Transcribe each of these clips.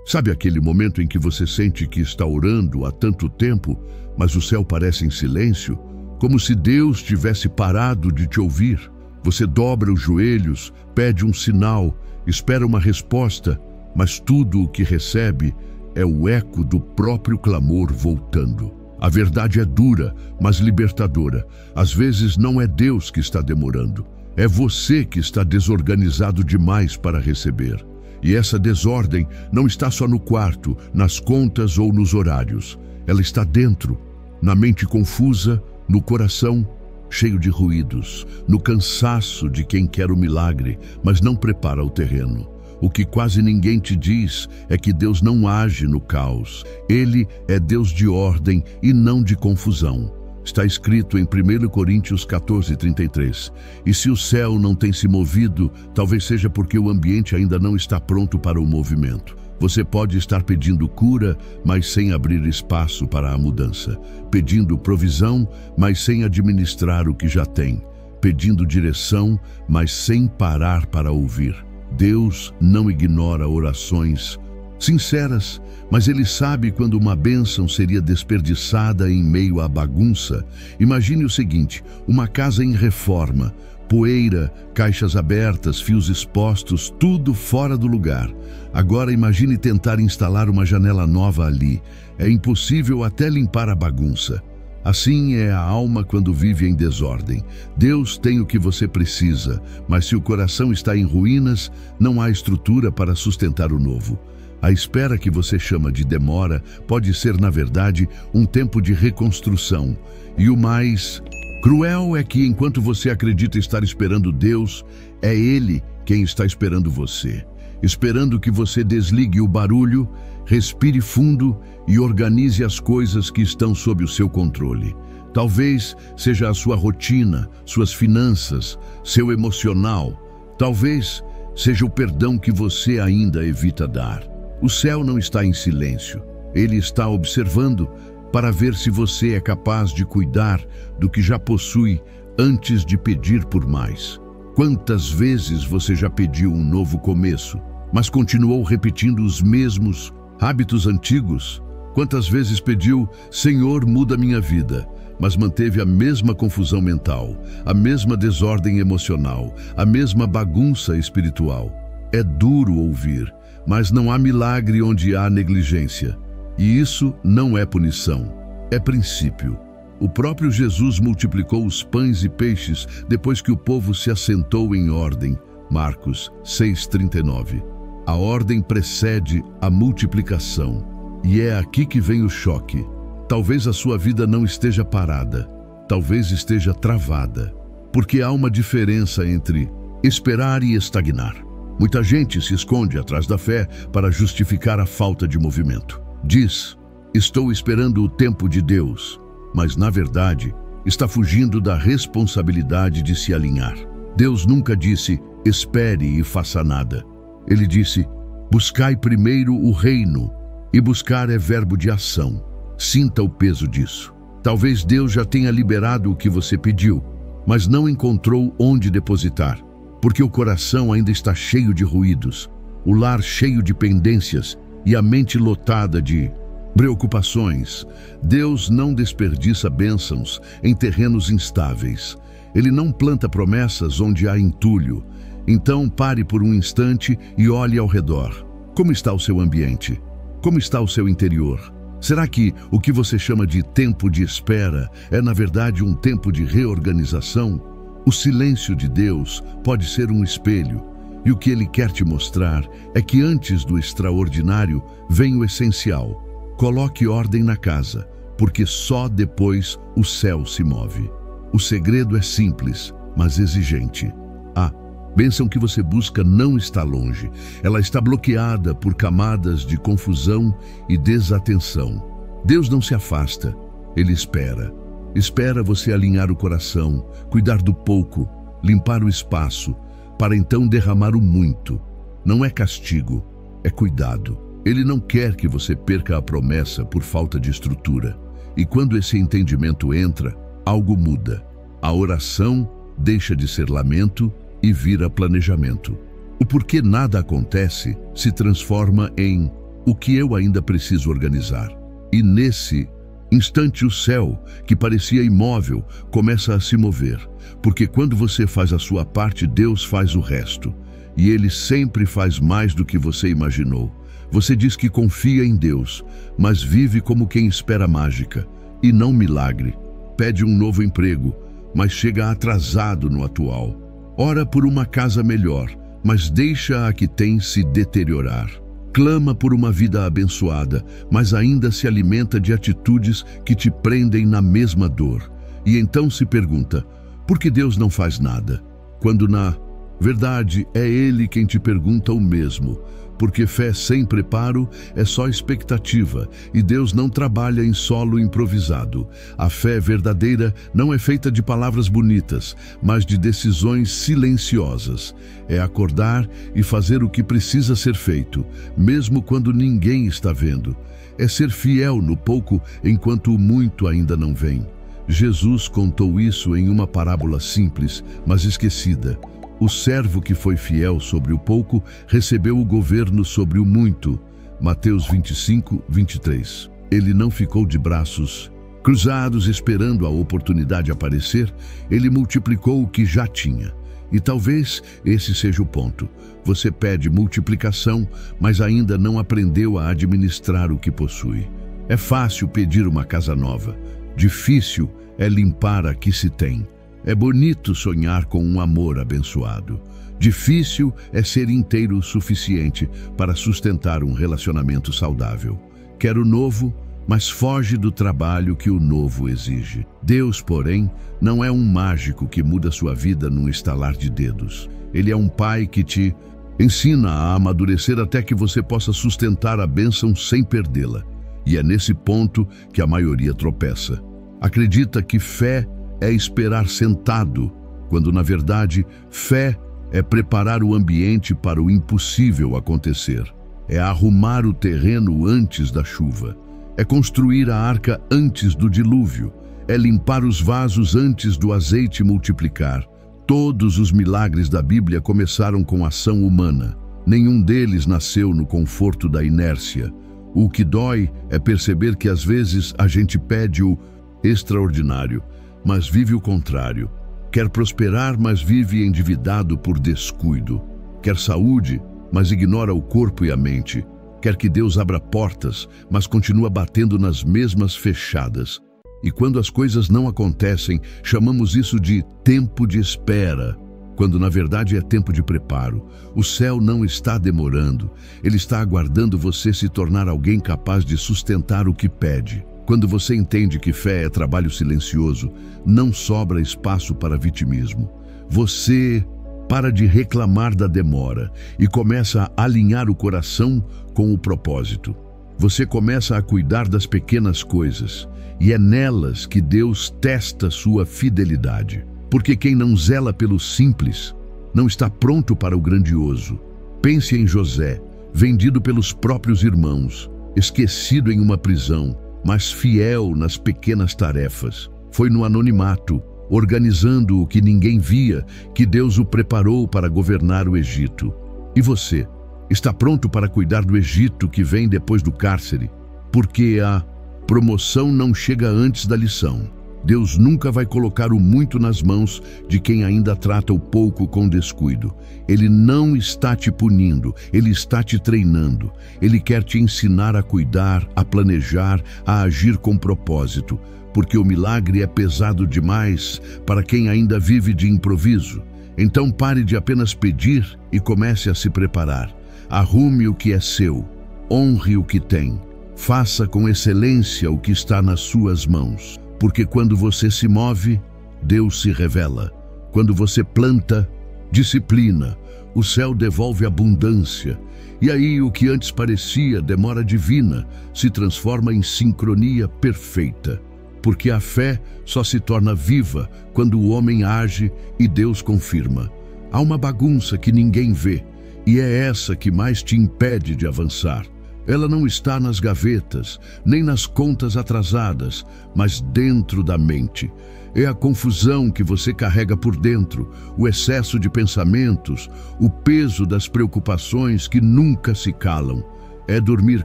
Sabe aquele momento em que você sente que está orando há tanto tempo, mas o céu parece em silêncio, como se Deus tivesse parado de te ouvir? Você dobra os joelhos, pede um sinal, espera uma resposta, mas tudo o que recebe é o eco do próprio clamor voltando. A verdade é dura, mas libertadora. Às vezes não é Deus que está demorando, é você que está desorganizado demais para receber. E essa desordem não está só no quarto, nas contas ou nos horários. Ela está dentro, na mente confusa, no coração cheio de ruídos, no cansaço de quem quer o milagre, mas não prepara o terreno. O que quase ninguém te diz é que Deus não age no caos. Ele é Deus de ordem e não de confusão. Está escrito em 1 Coríntios 14:33. E se o céu não tem se movido, talvez seja porque o ambiente ainda não está pronto para o movimento. Você pode estar pedindo cura, mas sem abrir espaço para a mudança. Pedindo provisão, mas sem administrar o que já tem. Pedindo direção, mas sem parar para ouvir. Deus não ignora orações sinceras, mas Ele sabe quando uma bênção seria desperdiçada em meio à bagunça. Imagine o seguinte: uma casa em reforma, poeira, caixas abertas, fios expostos, tudo fora do lugar. Agora imagine tentar instalar uma janela nova ali. É impossível até limpar a bagunça. Assim é a alma quando vive em desordem. Deus tem o que você precisa, mas se o coração está em ruínas, não há estrutura para sustentar o novo. A espera que você chama de demora pode ser, na verdade, um tempo de reconstrução. E o mais cruel é que, enquanto você acredita estar esperando Deus, é Ele quem está esperando você. Esperando que você desligue o barulho, respire fundo e organize as coisas que estão sob o seu controle. Talvez seja a sua rotina, suas finanças, seu emocional. Talvez seja o perdão que você ainda evita dar. O céu não está em silêncio. Ele está observando para ver se você é capaz de cuidar do que já possui antes de pedir por mais. Quantas vezes você já pediu um novo começo, mas continuou repetindo os mesmos hábitos antigos? Quantas vezes pediu, Senhor, muda minha vida, mas manteve a mesma confusão mental, a mesma desordem emocional, a mesma bagunça espiritual? É duro ouvir, mas não há milagre onde há negligência. E isso não é punição, é princípio. O próprio Jesus multiplicou os pães e peixes depois que o povo se assentou em ordem. Marcos 6:39. A ordem precede a multiplicação. E é aqui que vem o choque. Talvez a sua vida não esteja parada, talvez esteja travada, porque há uma diferença entre esperar e estagnar. Muita gente se esconde atrás da fé para justificar a falta de movimento. Diz, estou esperando o tempo de Deus, mas na verdade está fugindo da responsabilidade de se alinhar. Deus nunca disse, espere e faça nada. Ele disse, buscai primeiro o reino, e buscar é verbo de ação. Sinta o peso disso. Talvez Deus já tenha liberado o que você pediu, mas não encontrou onde depositar, porque o coração ainda está cheio de ruídos, o lar cheio de pendências e a mente lotada de preocupações. Deus não desperdiça bênçãos em terrenos instáveis. Ele não planta promessas onde há entulho. Então pare por um instante e olhe ao redor. Como está o seu ambiente? Como está o seu interior? Será que o que você chama de tempo de espera é na verdade um tempo de reorganização? O silêncio de Deus pode ser um espelho, e o que Ele quer te mostrar é que antes do extraordinário vem o essencial. Coloque ordem na casa, porque só depois o céu se move. O segredo é simples, mas exigente. A bênção que você busca não está longe. Ela está bloqueada por camadas de confusão e desatenção. Deus não se afasta, Ele espera. Espera você alinhar o coração, cuidar do pouco, limpar o espaço, para então derramar o muito. Não é castigo, é cuidado. Ele não quer que você perca a promessa por falta de estrutura. E quando esse entendimento entra, algo muda. A oração deixa de ser lamento e vira planejamento. O porquê nada acontece se transforma em o que eu ainda preciso organizar. E nesse instante o céu, que parecia imóvel, começa a se mover, porque quando você faz a sua parte, Deus faz o resto. E Ele sempre faz mais do que você imaginou. Você diz que confia em Deus, mas vive como quem espera mágica, e não milagre. Pede um novo emprego, mas chega atrasado no atual. Ora por uma casa melhor, mas deixa a que tem se deteriorar. Clama por uma vida abençoada, mas ainda se alimenta de atitudes que te prendem na mesma dor. E então se pergunta, por que Deus não faz nada? Quando na verdade é Ele quem te pergunta o mesmo, porque fé sem preparo é só expectativa, e Deus não trabalha em solo improvisado. A fé verdadeira não é feita de palavras bonitas, mas de decisões silenciosas. É acordar e fazer o que precisa ser feito, mesmo quando ninguém está vendo. É ser fiel no pouco enquanto o muito ainda não vem. Jesus contou isso em uma parábola simples, mas esquecida. O servo que foi fiel sobre o pouco recebeu o governo sobre o muito. Mateus 25, 23. Ele não ficou de braços cruzados esperando a oportunidade aparecer, ele multiplicou o que já tinha. E talvez esse seja o ponto. Você pede multiplicação, mas ainda não aprendeu a administrar o que possui. É fácil pedir uma casa nova. Difícil é limpar a que se tem. É bonito sonhar com um amor abençoado. Difícil é ser inteiro o suficiente para sustentar um relacionamento saudável. Quer o novo, mas foge do trabalho que o novo exige. Deus, porém, não é um mágico que muda sua vida num estalar de dedos. Ele é um pai que te ensina a amadurecer até que você possa sustentar a bênção sem perdê-la. E é nesse ponto que a maioria tropeça. Acredita que fé é esperar sentado, quando na verdade fé é preparar o ambiente para o impossível acontecer. É arrumar o terreno antes da chuva. É construir a arca antes do dilúvio. É limpar os vasos antes do azeite multiplicar. Todos os milagres da Bíblia começaram com ação humana. Nenhum deles nasceu no conforto da inércia. O que dói é perceber que às vezes a gente pede o extraordinário, mas vive o contrário. Quer prosperar, mas vive endividado por descuido. Quer saúde, mas ignora o corpo e a mente. Quer que Deus abra portas, mas continua batendo nas mesmas fechadas. E quando as coisas não acontecem, chamamos isso de tempo de espera, quando na verdade é tempo de preparo. O céu não está demorando, ele está aguardando você se tornar alguém capaz de sustentar o que pede. Quando você entende que fé é trabalho silencioso, não sobra espaço para vitimismo. Você para de reclamar da demora e começa a alinhar o coração com o propósito. Você começa a cuidar das pequenas coisas, e é nelas que Deus testa sua fidelidade. Porque quem não zela pelo simples, não está pronto para o grandioso. Pense em José, vendido pelos próprios irmãos, esquecido em uma prisão, mas fiel nas pequenas tarefas. Foi no anonimato, organizando o que ninguém via, que Deus o preparou para governar o Egito. E você, está pronto para cuidar do Egito que vem depois do cárcere? Porque a promoção não chega antes da lição. Deus nunca vai colocar o muito nas mãos de quem ainda trata o pouco com descuido. Ele não está te punindo, Ele está te treinando. Ele quer te ensinar a cuidar, a planejar, a agir com propósito, porque o milagre é pesado demais para quem ainda vive de improviso. Então pare de apenas pedir e comece a se preparar. Arrume o que é seu, honre o que tem, faça com excelência o que está nas suas mãos. Porque quando você se move, Deus se revela. Quando você planta, disciplina, o céu devolve abundância. E aí o que antes parecia demora divina se transforma em sincronia perfeita. Porque a fé só se torna viva quando o homem age e Deus confirma. Há uma bagunça que ninguém vê, e é essa que mais te impede de avançar. Ela não está nas gavetas, nem nas contas atrasadas, mas dentro da mente. É a confusão que você carrega por dentro, o excesso de pensamentos, o peso das preocupações que nunca se calam. é dormir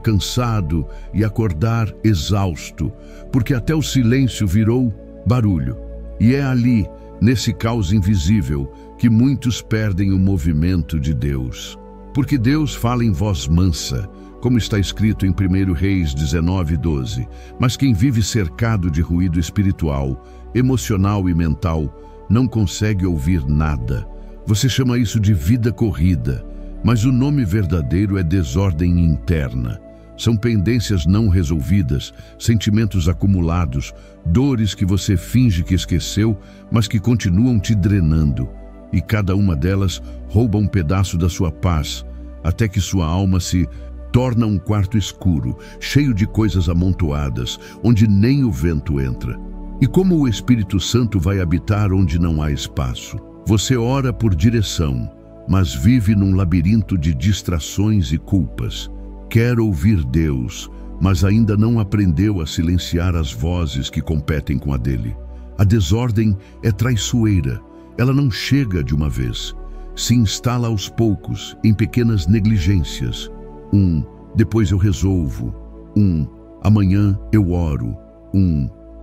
cansado e acordar exausto, porque até o silêncio virou barulho. E é ali, nesse caos invisível, que muitos perdem o movimento de Deus. Porque Deus fala em voz mansa, como está escrito em 1 Reis 19:12. Mas quem vive cercado de ruído espiritual, emocional e mental, não consegue ouvir nada. Você chama isso de vida corrida, mas o nome verdadeiro é desordem interna. São pendências não resolvidas, sentimentos acumulados, dores que você finge que esqueceu, mas que continuam te drenando. E cada uma delas rouba um pedaço da sua paz, até que sua alma se torna um quarto escuro, cheio de coisas amontoadas, onde nem o vento entra. E como o Espírito Santo vai habitar onde não há espaço? Você ora por direção, mas vive num labirinto de distrações e culpas. Quer ouvir Deus, mas ainda não aprendeu a silenciar as vozes que competem com a dele. A desordem é traiçoeira. Ela não chega de uma vez. Se instala aos poucos, em pequenas negligências. Depois eu resolvo. Amanhã eu oro.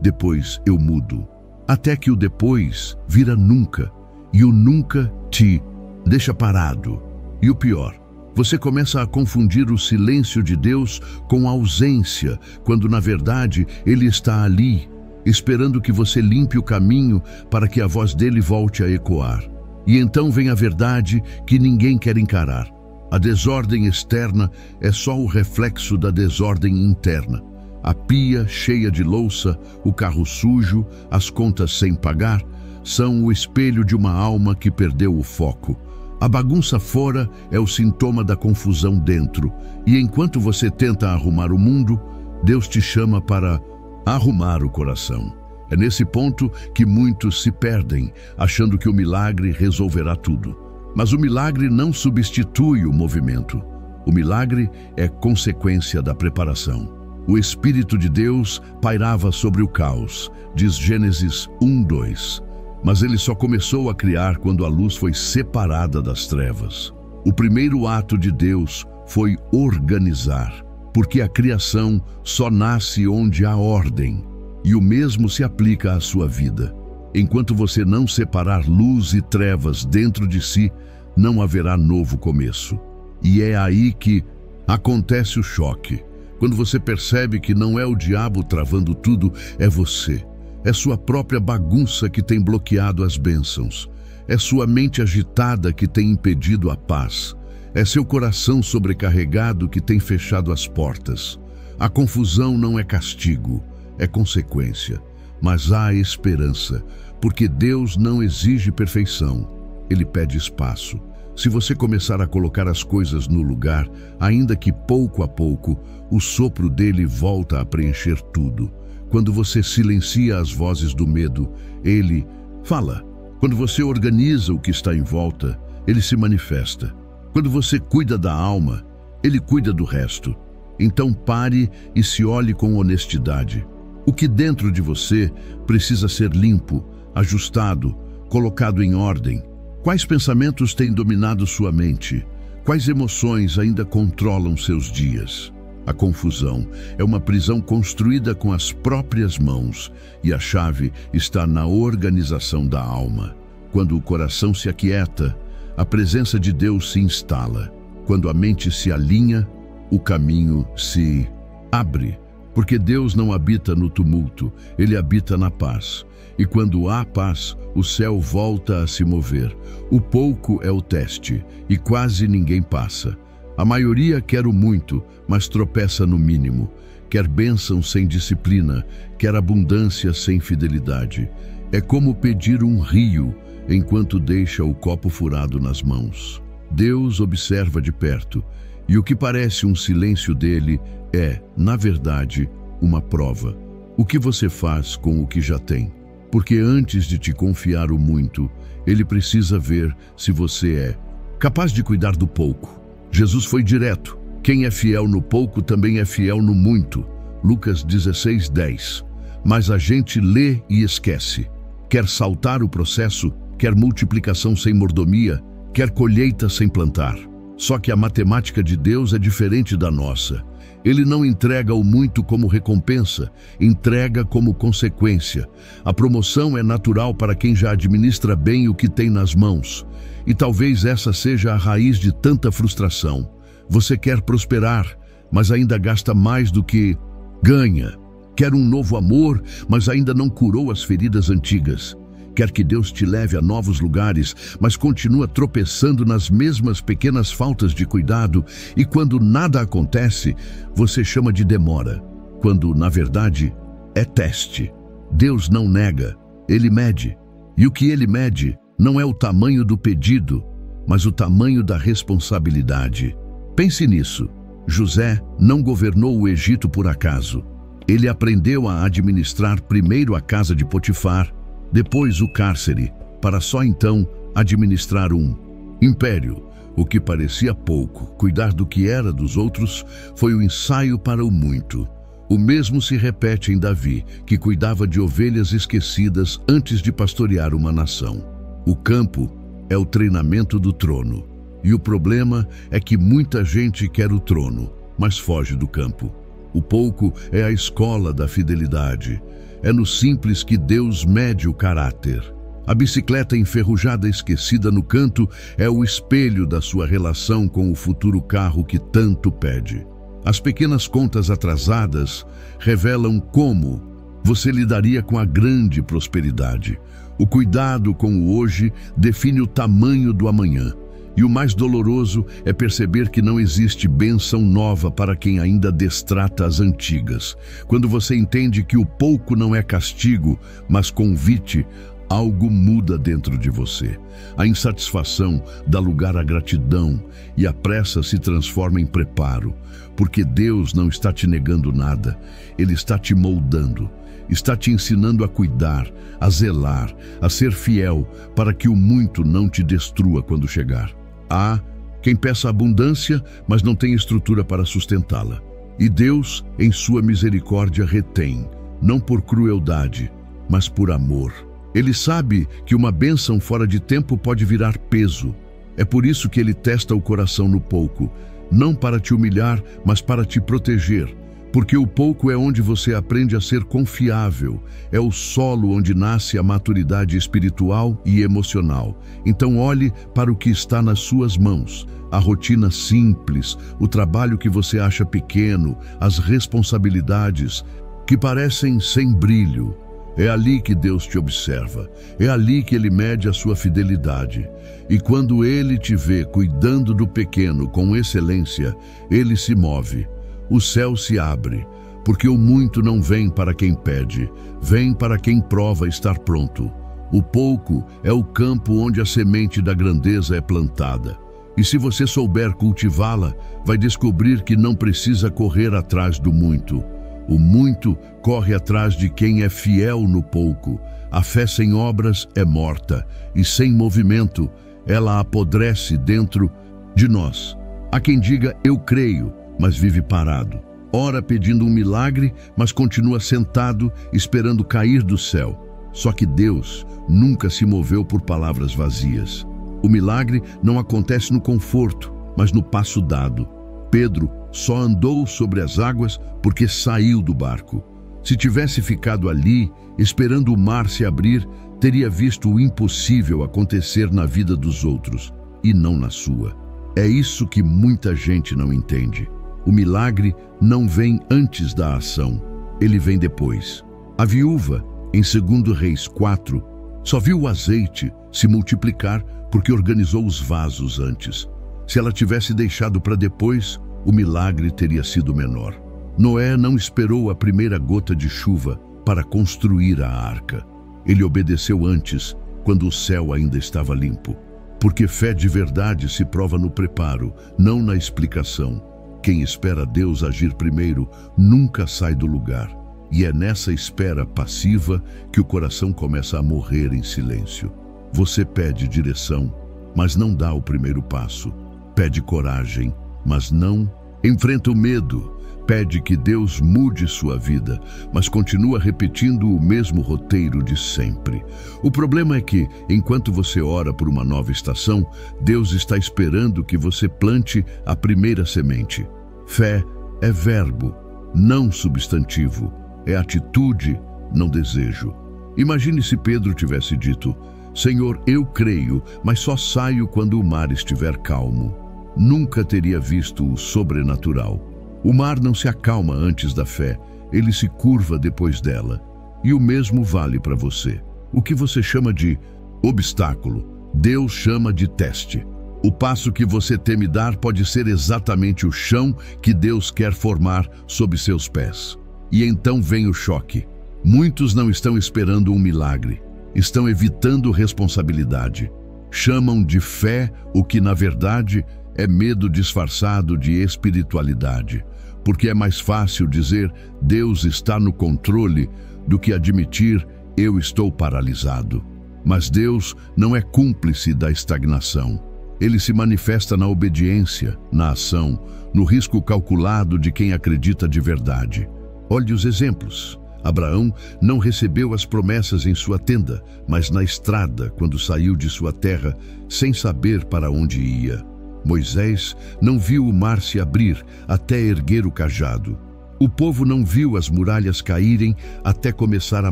Depois eu mudo. Até que o depois vira nunca. E o nunca te deixa parado. E o pior, você começa a confundir o silêncio de Deus com a ausência, quando na verdade Ele está ali, esperando que você limpe o caminho para que a voz dele volte a ecoar. E então vem a verdade que ninguém quer encarar. A desordem externa é só o reflexo da desordem interna. A pia cheia de louça, o carro sujo, as contas sem pagar, são o espelho de uma alma que perdeu o foco. A bagunça fora é o sintoma da confusão dentro. E enquanto você tenta arrumar o mundo, Deus te chama para arrumar o coração. É nesse ponto que muitos se perdem, achando que o milagre resolverá tudo. Mas o milagre não substitui o movimento. O milagre é consequência da preparação. O Espírito de Deus pairava sobre o caos, diz Gênesis 1:2. Mas ele só começou a criar quando a luz foi separada das trevas. O primeiro ato de Deus foi organizar, porque a criação só nasce onde há ordem, e o mesmo se aplica à sua vida. Enquanto você não separar luz e trevas dentro de si, não haverá novo começo. E é aí que acontece o choque, quando você percebe que não é o diabo travando tudo, é você. É sua própria bagunça que tem bloqueado as bênçãos. É sua mente agitada que tem impedido a paz. É seu coração sobrecarregado que tem fechado as portas. A confusão não é castigo, é consequência. Mas há esperança, porque Deus não exige perfeição. Ele pede espaço. Se você começar a colocar as coisas no lugar, ainda que pouco a pouco, o sopro dele volta a preencher tudo. Quando você silencia as vozes do medo, ele fala. Quando você organiza o que está em volta, ele se manifesta. Quando você cuida da alma, ele cuida do resto. Então pare e se olhe com honestidade. O que dentro de você precisa ser limpo, ajustado, colocado em ordem? Quais pensamentos têm dominado sua mente? Quais emoções ainda controlam seus dias? A confusão é uma prisão construída com as próprias mãos, e a chave está na organização da alma. Quando o coração se aquieta, a presença de Deus se instala. Quando a mente se alinha, o caminho se abre. Porque Deus não habita no tumulto, ele habita na paz. E quando há paz, o céu volta a se mover. O pouco é o teste, e quase ninguém passa. A maioria quer o muito, mas tropeça no mínimo. Quer bênção sem disciplina, quer abundância sem fidelidade. É como pedir um rio, enquanto deixa o copo furado nas mãos. Deus observa de perto, e o que parece um silêncio dele é, na verdade, uma prova. O que você faz com o que já tem? Porque antes de te confiar o muito, ele precisa ver se você é capaz de cuidar do pouco. Jesus foi direto. Quem é fiel no pouco também é fiel no muito. Lucas 16:10. Mas a gente lê e esquece. Quer saltar o processo, quer multiplicação sem mordomia, quer colheita sem plantar. Só que a matemática de Deus é diferente da nossa. Ele não entrega o muito como recompensa, entrega como consequência. A promoção é natural para quem já administra bem o que tem nas mãos. E talvez essa seja a raiz de tanta frustração. Você quer prosperar, mas ainda gasta mais do que ganha. Quer um novo amor, mas ainda não curou as feridas antigas. Quer que Deus te leve a novos lugares, mas continua tropeçando nas mesmas pequenas faltas de cuidado, e quando nada acontece, você chama de demora, quando, na verdade, é teste. Deus não nega, Ele mede. E o que Ele mede não é o tamanho do pedido, mas o tamanho da responsabilidade. Pense nisso. José não governou o Egito por acaso. Ele aprendeu a administrar primeiro a casa de Potifar, depois o cárcere, para só então administrar um império. O que parecia pouco, cuidar do que era dos outros, foi o ensaio para o muito. O mesmo se repete em Davi, que cuidava de ovelhas esquecidas antes de pastorear uma nação. O campo é o treinamento do trono. E o problema é que muita gente quer o trono, mas foge do campo. O pouco é a escola da fidelidade. É no simples que Deus mede o caráter. A bicicleta enferrujada esquecida no canto é o espelho da sua relação com o futuro carro que tanto pede. As pequenas contas atrasadas revelam como você lidaria com a grande prosperidade. O cuidado com o hoje define o tamanho do amanhã. E o mais doloroso é perceber que não existe bênção nova para quem ainda destrata as antigas. Quando você entende que o pouco não é castigo, mas convite, algo muda dentro de você. A insatisfação dá lugar à gratidão e a pressa se transforma em preparo. Porque Deus não está te negando nada, Ele está te moldando. Está te ensinando a cuidar, a zelar, a ser fiel, para que o muito não te destrua quando chegar. Há quem peça abundância, mas não tem estrutura para sustentá-la. E Deus, em sua misericórdia, retém, não por crueldade, mas por amor. Ele sabe que uma bênção fora de tempo pode virar peso. É por isso que Ele testa o coração no pouco, não para te humilhar, mas para te proteger. Porque o pouco é onde você aprende a ser confiável, é o solo onde nasce a maturidade espiritual e emocional. Então olhe para o que está nas suas mãos, a rotina simples, o trabalho que você acha pequeno, as responsabilidades que parecem sem brilho. É ali que Deus te observa, é ali que Ele mede a sua fidelidade. E quando Ele te vê cuidando do pequeno com excelência, Ele se move. O céu se abre, porque o muito não vem para quem pede, vem para quem prova estar pronto. O pouco é o campo onde a semente da grandeza é plantada. E se você souber cultivá-la, vai descobrir que não precisa correr atrás do muito. O muito corre atrás de quem é fiel no pouco. A fé sem obras é morta, e sem movimento, ela apodrece dentro de nós. Há quem diga, eu creio, mas vive parado. Ora pedindo um milagre, mas continua sentado, esperando cair do céu. Só que Deus nunca se moveu por palavras vazias. O milagre não acontece no conforto, mas no passo dado. Pedro só andou sobre as águas porque saiu do barco. Se tivesse ficado ali, esperando o mar se abrir, teria visto o impossível acontecer na vida dos outros, e não na sua. É isso que muita gente não entende. O milagre não vem antes da ação, ele vem depois. A viúva, em 2 Reis 4, só viu o azeite se multiplicar porque organizou os vasos antes. Se ela tivesse deixado para depois, o milagre teria sido menor. Noé não esperou a primeira gota de chuva para construir a arca. Ele obedeceu antes, quando o céu ainda estava limpo. Porque fé de verdade se prova no preparo, não na explicação. Quem espera Deus agir primeiro nunca sai do lugar. E é nessa espera passiva que o coração começa a morrer em silêncio. Você pede direção, mas não dá o primeiro passo. Pede coragem, mas não enfrenta o medo. pede que Deus mude sua vida, mas continua repetindo o mesmo roteiro de sempre. O problema é que, enquanto você ora por uma nova estação, Deus está esperando que você plante a primeira semente. Fé é verbo, não substantivo. É atitude, não desejo. Imagine se Pedro tivesse dito: Senhor, eu creio, mas só saio quando o mar estiver calmo. Nunca teria visto o sobrenatural. O mar não se acalma antes da fé, ele se curva depois dela. E o mesmo vale para você. O que você chama de obstáculo, Deus chama de teste. O passo que você teme dar pode ser exatamente o chão que Deus quer formar sob seus pés. E então vem o choque. Muitos não estão esperando um milagre, estão evitando responsabilidade. Chamam de fé o que, na verdade, é medo disfarçado de espiritualidade, porque é mais fácil dizer Deus está no controle do que admitir eu estou paralisado. Mas Deus não é cúmplice da estagnação. Ele se manifesta na obediência, na ação, no risco calculado de quem acredita de verdade. Olhe os exemplos. Abraão não recebeu as promessas em sua tenda, mas na estrada, quando saiu de sua terra, sem saber para onde ia. Moisés não viu o mar se abrir até erguer o cajado. O povo não viu as muralhas caírem até começar a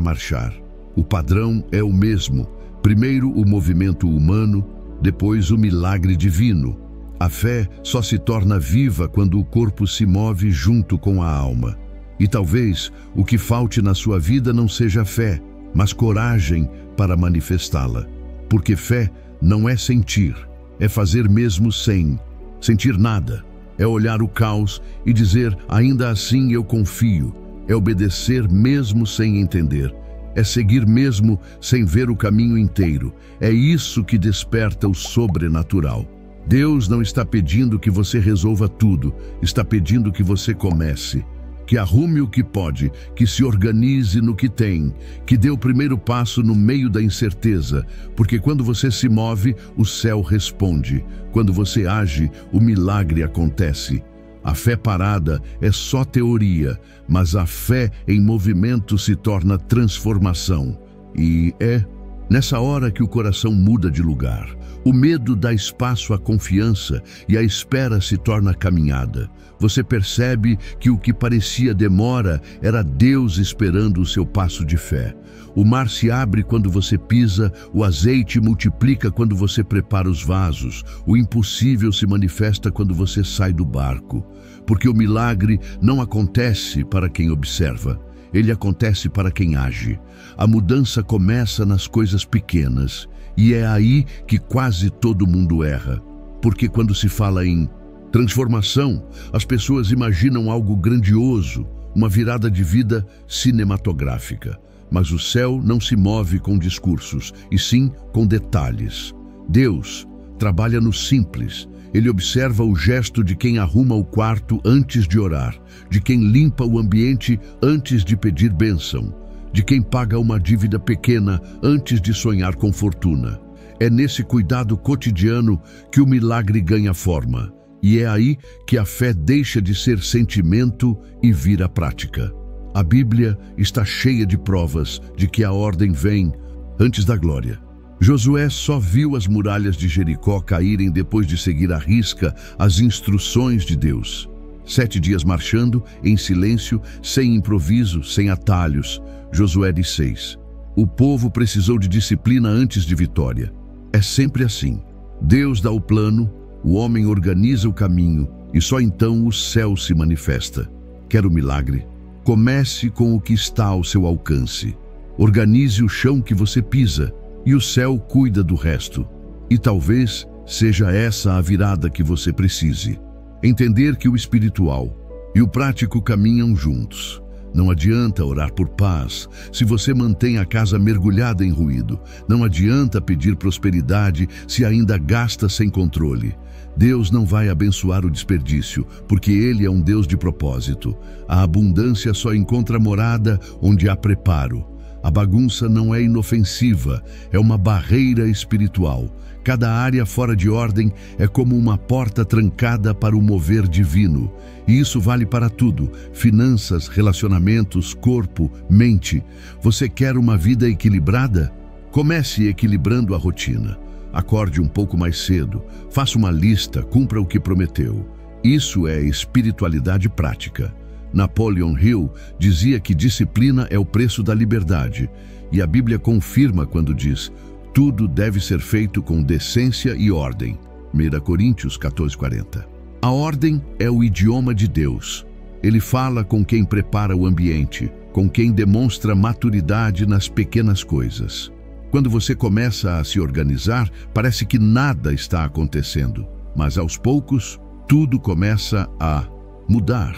marchar. O padrão é o mesmo. Primeiro o movimento humano, depois o milagre divino. A fé só se torna viva quando o corpo se move junto com a alma. E talvez o que falte na sua vida não seja fé, mas coragem para manifestá-la. Porque fé não é sentir, é fazer mesmo sem sentir nada. É olhar o caos e dizer, ainda assim eu confio. É obedecer mesmo sem entender. É seguir mesmo sem ver o caminho inteiro. É isso que desperta o sobrenatural. Deus não está pedindo que você resolva tudo, está pedindo que você comece. Que arrume o que pode, que se organize no que tem, que dê o primeiro passo no meio da incerteza, porque quando você se move, o céu responde. Quando você age, o milagre acontece. A fé parada é só teoria, mas a fé em movimento se torna transformação. E é nessa hora que o coração muda de lugar. O medo dá espaço à confiança e a espera se torna caminhada. Você percebe que o que parecia demora era Deus esperando o seu passo de fé. O mar se abre quando você pisa, o azeite multiplica quando você prepara os vasos, o impossível se manifesta quando você sai do barco. Porque o milagre não acontece para quem observa, ele acontece para quem age. A mudança começa nas coisas pequenas, e é aí que quase todo mundo erra. Porque quando se fala em transformação, as pessoas imaginam algo grandioso, uma virada de vida cinematográfica. Mas o céu não se move com discursos, e sim com detalhes. Deus trabalha no simples. Ele observa o gesto de quem arruma o quarto antes de orar, de quem limpa o ambiente antes de pedir bênção, de quem paga uma dívida pequena antes de sonhar com fortuna. É nesse cuidado cotidiano que o milagre ganha forma. E é aí que a fé deixa de ser sentimento e vira prática. A Bíblia está cheia de provas de que a ordem vem antes da glória. Josué só viu as muralhas de Jericó caírem depois de seguir à risca as instruções de Deus. 7 dias marchando, em silêncio, sem improviso, sem atalhos. Josué 6. O povo precisou de disciplina antes de vitória. É sempre assim. Deus dá o plano, o homem organiza o caminho e só então o céu se manifesta. Quer o milagre? Comece com o que está ao seu alcance. Organize o chão que você pisa e o céu cuida do resto. E talvez seja essa a virada que você precise. Entender que o espiritual e o prático caminham juntos. Não adianta orar por paz se você mantém a casa mergulhada em ruído. Não adianta pedir prosperidade se ainda gasta sem controle. Deus não vai abençoar o desperdício, porque Ele é um Deus de propósito. A abundância só encontra morada onde há preparo. A bagunça não é inofensiva, é uma barreira espiritual. Cada área fora de ordem é como uma porta trancada para o mover divino. E isso vale para tudo: finanças, relacionamentos, corpo, mente. Você quer uma vida equilibrada? Comece equilibrando a rotina. Acorde um pouco mais cedo, faça uma lista, cumpra o que prometeu. Isso é espiritualidade prática. Napoleon Hill dizia que disciplina é o preço da liberdade, e a Bíblia confirma quando diz: tudo deve ser feito com decência e ordem. 1 Coríntios 14:40. A ordem é o idioma de Deus. Ele fala com quem prepara o ambiente, com quem demonstra maturidade nas pequenas coisas. Quando você começa a se organizar, parece que nada está acontecendo, mas aos poucos, tudo começa a mudar.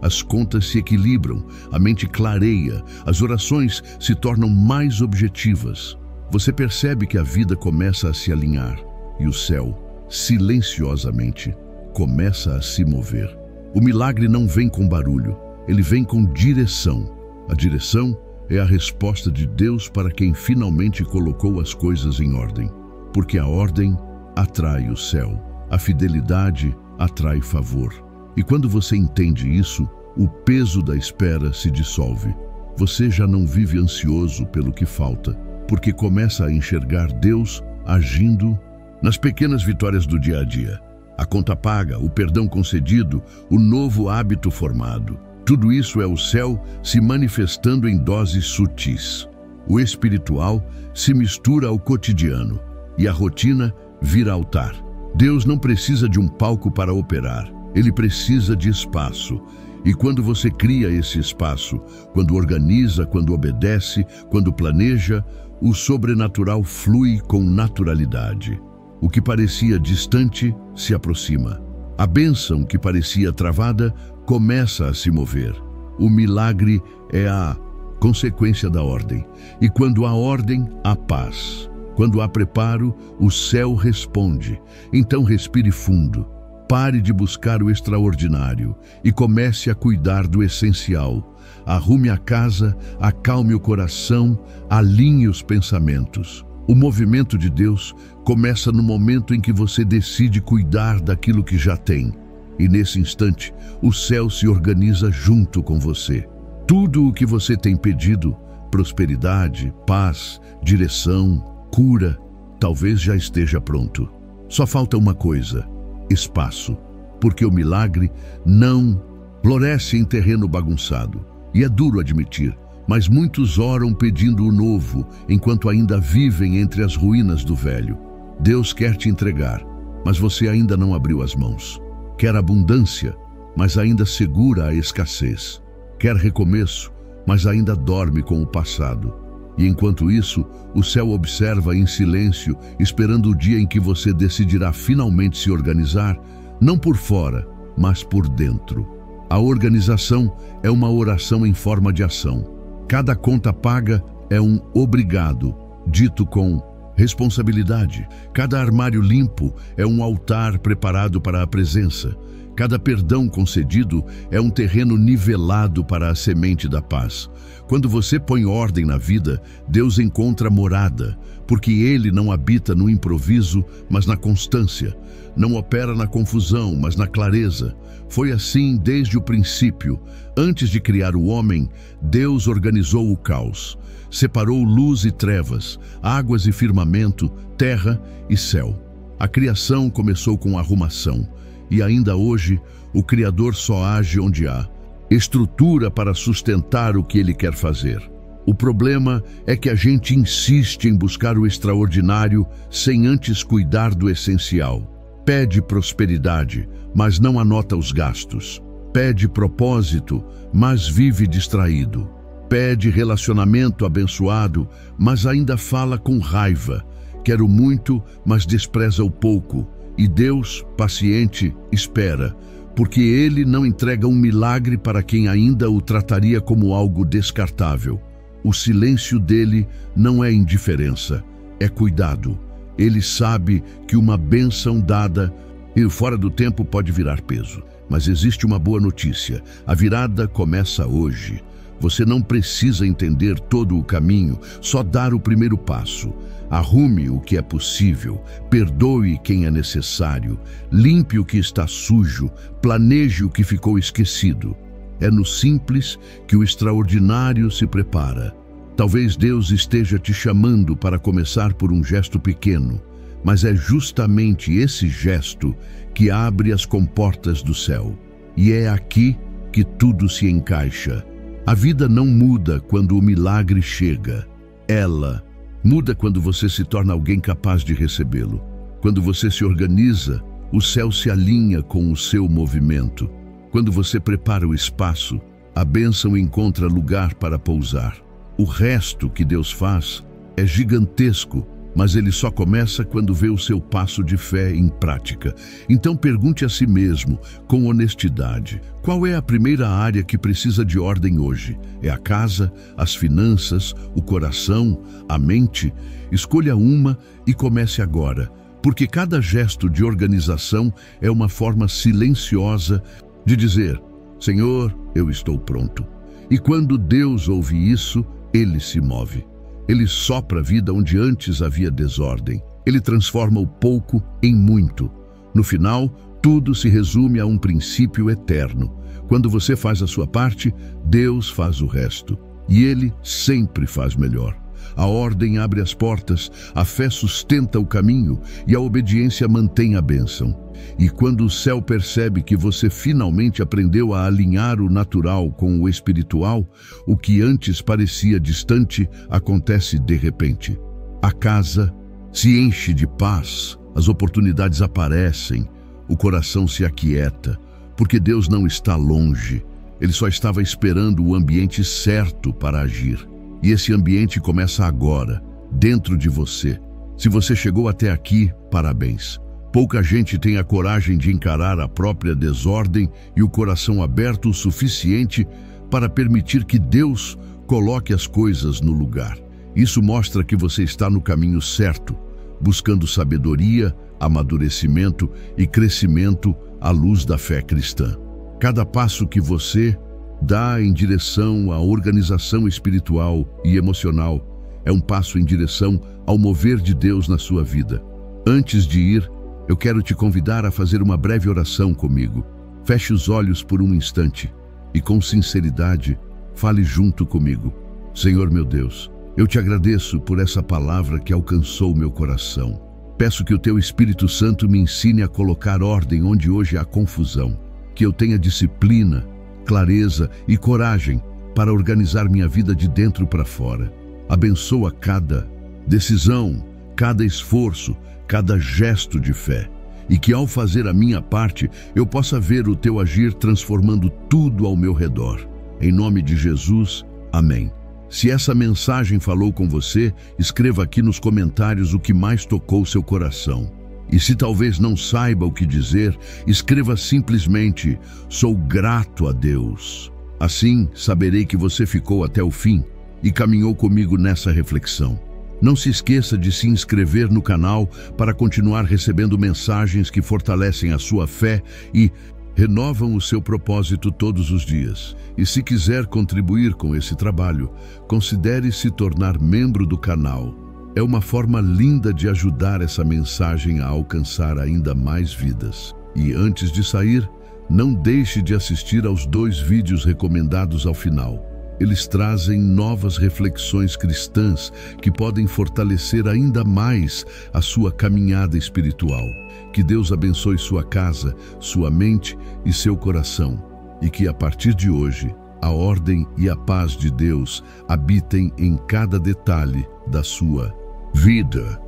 As contas se equilibram, a mente clareia, as orações se tornam mais objetivas. Você percebe que a vida começa a se alinhar e o céu, silenciosamente, começa a se mover. O milagre não vem com barulho, ele vem com direção. A direção é a resposta de Deus para quem finalmente colocou as coisas em ordem. Porque a ordem atrai o céu, a fidelidade atrai favor. E quando você entende isso, o peso da espera se dissolve. Você já não vive ansioso pelo que falta, porque começa a enxergar Deus agindo nas pequenas vitórias do dia a dia. A conta paga, o perdão concedido, o novo hábito formado. Tudo isso é o céu se manifestando em doses sutis. O espiritual se mistura ao cotidiano e a rotina vira altar. Deus não precisa de um palco para operar. Ele precisa de espaço. E quando você cria esse espaço, quando organiza, quando obedece, quando planeja, o sobrenatural flui com naturalidade. O que parecia distante se aproxima. A bênção que parecia travada começa a se mover. O milagre é a consequência da ordem. E quando há ordem, há paz. Quando há preparo, o céu responde. Então respire fundo. Pare de buscar o extraordinário e comece a cuidar do essencial. Arrume a casa, acalme o coração, alinhe os pensamentos. O movimento de Deus começa no momento em que você decide cuidar daquilo que já tem. E nesse instante, o céu se organiza junto com você. Tudo o que você tem pedido, prosperidade, paz, direção, cura, talvez já esteja pronto. Só falta uma coisa: espaço, porque o milagre não floresce em terreno bagunçado. E é duro admitir, mas muitos oram pedindo o novo, enquanto ainda vivem entre as ruínas do velho. Deus quer te entregar, mas você ainda não abriu as mãos. Quer abundância, mas ainda segura a escassez. Quer recomeço, mas ainda dorme com o passado. E enquanto isso, o céu observa em silêncio, esperando o dia em que você decidirá finalmente se organizar, não por fora, mas por dentro. A organização é uma oração em forma de ação. Cada conta paga é um obrigado, dito com responsabilidade. Cada armário limpo é um altar preparado para a presença. Cada perdão concedido é um terreno nivelado para a semente da paz. Quando você põe ordem na vida, Deus encontra morada, porque Ele não habita no improviso, mas na constância. Não opera na confusão, mas na clareza. Foi assim desde o princípio. Antes de criar o homem, Deus organizou o caos. Separou luz e trevas, águas e firmamento, terra e céu. A criação começou com arrumação. E ainda hoje, o Criador só age onde há estrutura para sustentar o que Ele quer fazer. O problema é que a gente insiste em buscar o extraordinário sem antes cuidar do essencial. Pede prosperidade, mas não anota os gastos. Pede propósito, mas vive distraído. Pede relacionamento abençoado, mas ainda fala com raiva. Quero muito, mas despreza o pouco. E Deus, paciente, espera, porque Ele não entrega um milagre para quem ainda o trataria como algo descartável. O silêncio dele não é indiferença, é cuidado. Ele sabe que uma bênção dada e fora do tempo pode virar peso. Mas existe uma boa notícia: a virada começa hoje. Você não precisa entender todo o caminho, só dar o primeiro passo. Arrume o que é possível, perdoe quem é necessário, limpe o que está sujo, planeje o que ficou esquecido. É no simples que o extraordinário se prepara. Talvez Deus esteja te chamando para começar por um gesto pequeno, mas é justamente esse gesto que abre as comportas do céu. E é aqui que tudo se encaixa. A vida não muda quando o milagre chega. Ela muda quando você se torna alguém capaz de recebê-lo. Quando você se organiza, o céu se alinha com o seu movimento. Quando você prepara o espaço, a bênção encontra lugar para pousar. O resto que Deus faz é gigantesco, mas ele só começa quando vê o seu passo de fé em prática. Então pergunte a si mesmo, com honestidade, qual é a primeira área que precisa de ordem hoje? É a casa, as finanças, o coração, a mente? Escolha uma e comece agora, porque cada gesto de organização é uma forma silenciosa de dizer: Senhor, eu estou pronto. E quando Deus ouve isso, ele se move. Ele sopra a vida onde antes havia desordem. Ele transforma o pouco em muito. No final, tudo se resume a um princípio eterno. Quando você faz a sua parte, Deus faz o resto. E Ele sempre faz melhor. A ordem abre as portas, a fé sustenta o caminho e a obediência mantém a bênção. E quando o céu percebe que você finalmente aprendeu a alinhar o natural com o espiritual, o que antes parecia distante acontece de repente. A casa se enche de paz, as oportunidades aparecem, o coração se aquieta, porque Deus não está longe, Ele só estava esperando o ambiente certo para agir. E esse ambiente começa agora, dentro de você. Se você chegou até aqui, parabéns. Pouca gente tem a coragem de encarar a própria desordem e o coração aberto o suficiente para permitir que Deus coloque as coisas no lugar. Isso mostra que você está no caminho certo, buscando sabedoria, amadurecimento e crescimento à luz da fé cristã. Cada passo que você dá em direção à organização espiritual e emocional é um passo em direção ao mover de Deus na sua vida. Antes de ir, eu quero te convidar a fazer uma breve oração comigo. Feche os olhos por um instante e, com sinceridade, fale junto comigo. Senhor meu Deus, eu te agradeço por essa palavra que alcançou meu coração. Peço que o teu Espírito Santo me ensine a colocar ordem onde hoje há confusão, que eu tenha disciplina, clareza e coragem para organizar minha vida de dentro para fora. Abençoa cada decisão, cada esforço, cada gesto de fé, e que ao fazer a minha parte, eu possa ver o teu agir transformando tudo ao meu redor. Em nome de Jesus, amém. Se essa mensagem falou com você, escreva aqui nos comentários o que mais tocou seu coração. E se talvez não saiba o que dizer, escreva simplesmente: sou grato a Deus. Assim, saberei que você ficou até o fim e caminhou comigo nessa reflexão. Não se esqueça de se inscrever no canal para continuar recebendo mensagens que fortalecem a sua fé e renovam o seu propósito todos os dias. E se quiser contribuir com esse trabalho, considere se tornar membro do canal. É uma forma linda de ajudar essa mensagem a alcançar ainda mais vidas. E antes de sair, não deixe de assistir aos 2 vídeos recomendados ao final. Eles trazem novas reflexões cristãs que podem fortalecer ainda mais a sua caminhada espiritual. Que Deus abençoe sua casa, sua mente e seu coração. E que a partir de hoje, a ordem e a paz de Deus habitem em cada detalhe da sua vida.